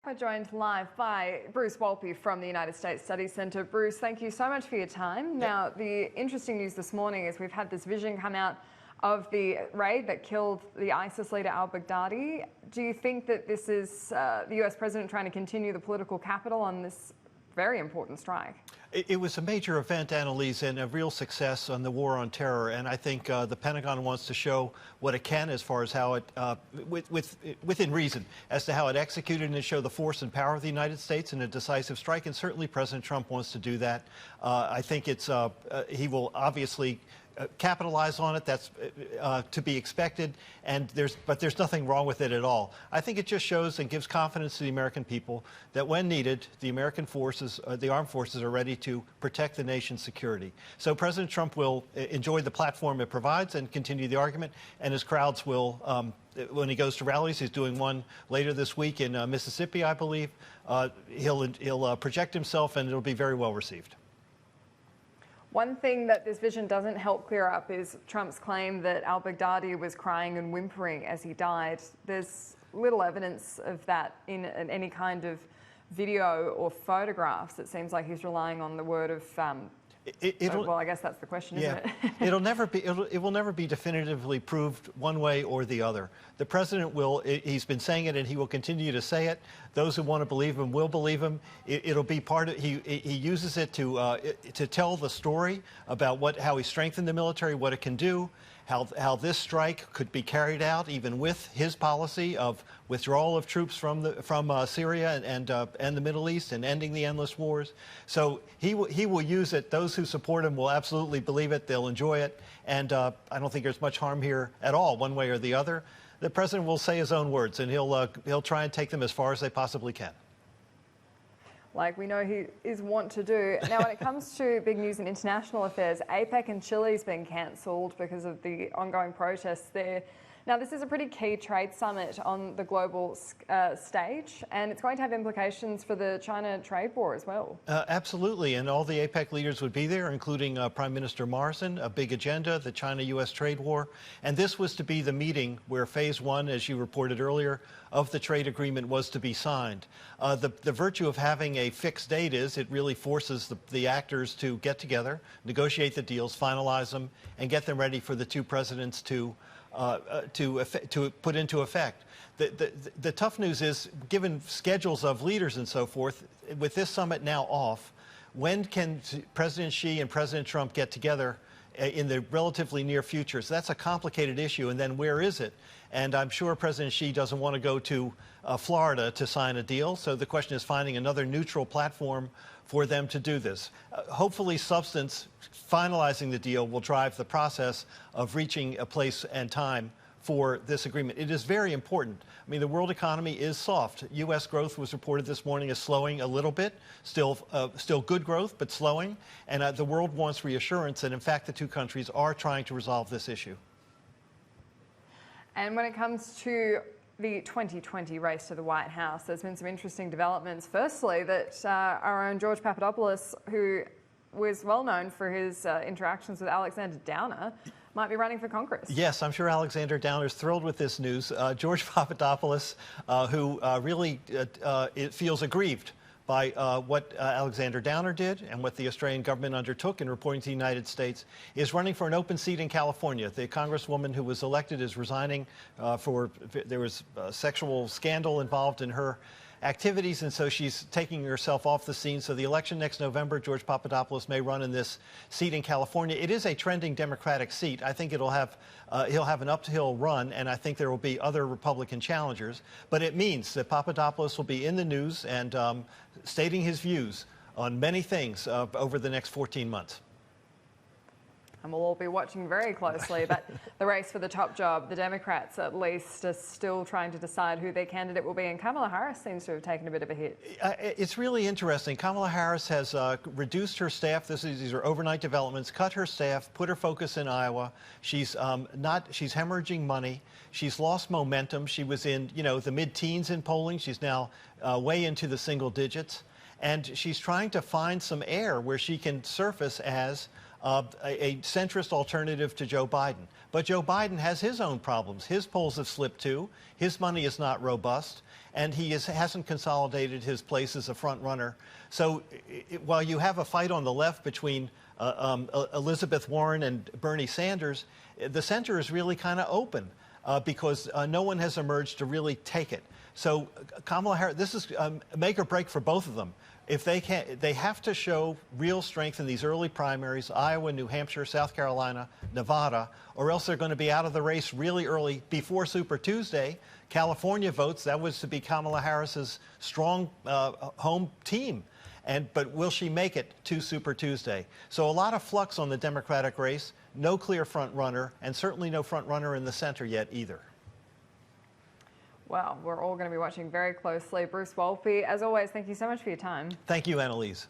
We're joined live by Bruce Wolpe from the United States Studies Centre. Bruce, thank you so much for your time. Now, the interesting news this morning is we've had this vision come out of the raid that killed the ISIS leader al-Baghdadi. Do you think that this is the US president trying to continue the political capital on this very important strike? It was a major event, Annalise, and a real success on the war on terror. And I think the Pentagon wants to show what it can as far as how it, within reason, as to how it executed and to show the force and power of the United States in a decisive strike. And certainly President Trump wants to do that. I think it's he will obviously capitalize on it. That's to be expected, and but there's nothing wrong with it at all. I think it just shows and gives confidence to the American people that when needed, the American forces, the armed forces, are ready to protect the nation's security. So President Trump will enjoy the platform it provides and continue the argument, and his crowds will, when he goes to rallies, he's doing one later this week in Mississippi, I believe, he'll project himself, and it'll be very well received. One thing that this vision doesn't help clear up is Trump's claim that al-Baghdadi was crying and whimpering as he died. There's little evidence of that in any kind of video or photographs. It seems like he's relying on the word of well, I guess that's the question, isn't it? It will never be definitively proved one way or the other. The president will, he's been saying it and he will continue to say it. Those who want to believe him will believe him. It'll be part of, he uses it to tell the story about how he strengthened the military, what it can do, how this strike could be carried out even with his policy of withdrawal of troops from Syria and the Middle East and ending the endless wars. So he will use it. Those who support him will absolutely believe it. They'll enjoy it. And I don't think there's much harm here at all, one way or the other. The president will say his own words, and he'll try and take them as far as they possibly can. Like we know he is wont to do. Now, when it comes to big news in international affairs, APEC in Chile's been cancelled because of the ongoing protests there. Now, this is a pretty key trade summit on the global stage, and it's going to have implications for the China trade war as well. Absolutely, and all the APEC leaders would be there, including Prime Minister Morrison, a big agenda, the China-U.S. trade war. And this was to be the meeting where phase one, as you reported earlier, of the trade agreement was to be signed. The virtue of having a fixed date is it really forces the actors to get together, negotiate the deals, finalize them, and get them ready for the two presidents to put into effect. The tough news is, given schedules of leaders and so forth, with this summit now off, when can President Xi and President Trump get together in the relatively near future? So that's a complicated issue. And then where is it? And I'm sure President Xi doesn't want to go to Florida to sign a deal. So the question is finding another neutral platform for them to do this. Hopefully substance, finalizing the deal, will drive the process of reaching a place and time for this agreement. It is very important. I mean, the world economy is soft. U.S. growth was reported this morning as slowing a little bit, still good growth, but slowing. And the world wants reassurance that, in fact, the two countries are trying to resolve this issue. And when it comes to the 2020 race to the White House, there's been some interesting developments. Firstly, that our own George Papadopoulos, who was well known for his interactions with Alexander Downer, might be running for Congress. Yes, I'm sure Alexander Downer's thrilled with this news. George Papadopoulos, who really feels aggrieved by what Alexander Downer did and what the Australian government undertook in reporting to the United States, is running for an open seat in California. The congresswoman who was elected is resigning there was a sexual scandal involved in her activities, and so she's taking herself off the scene. So the election next November, George Papadopoulos may run in this seat in California. It is a trending Democratic seat. I think he'll have an uphill run, and I think there will be other Republican challengers. But it means that Papadopoulos will be in the news and stating his views on many things over the next 14 months. And we'll all be watching very closely. But the race for the top job, the Democrats at least are still trying to decide who their candidate will be. And Kamala Harris seems to have taken a bit of a hit. It's really interesting. Kamala Harris has reduced her staff. These are overnight developments. Cut her staff, put her focus in Iowa. She's hemorrhaging money. She's lost momentum. She was in, the mid-teens in polling. She's now way into the single digits. And she's trying to find some air where she can surface as a centrist alternative to Joe Biden. But Joe Biden has his own problems. His polls have slipped too. His money is not robust, and he hasn't consolidated his place as a front runner. So while you have a fight on the left between Elizabeth Warren and Bernie Sanders, the center is really kind of open because no one has emerged to really take it. So Kamala Harris, this is make or break for both of them. If they have to show real strength in these early primaries, Iowa, New Hampshire, South Carolina, Nevada, or else they're going to be out of the race really early before Super Tuesday. California votes, that was to be Kamala Harris's strong home team. But will she make it to Super Tuesday? So a lot of flux on the Democratic race, no clear front runner, and certainly no front runner in the center yet either. Well, we're all going to be watching very closely. Bruce Wolpe, as always, thank you so much for your time. Thank you, Annalise.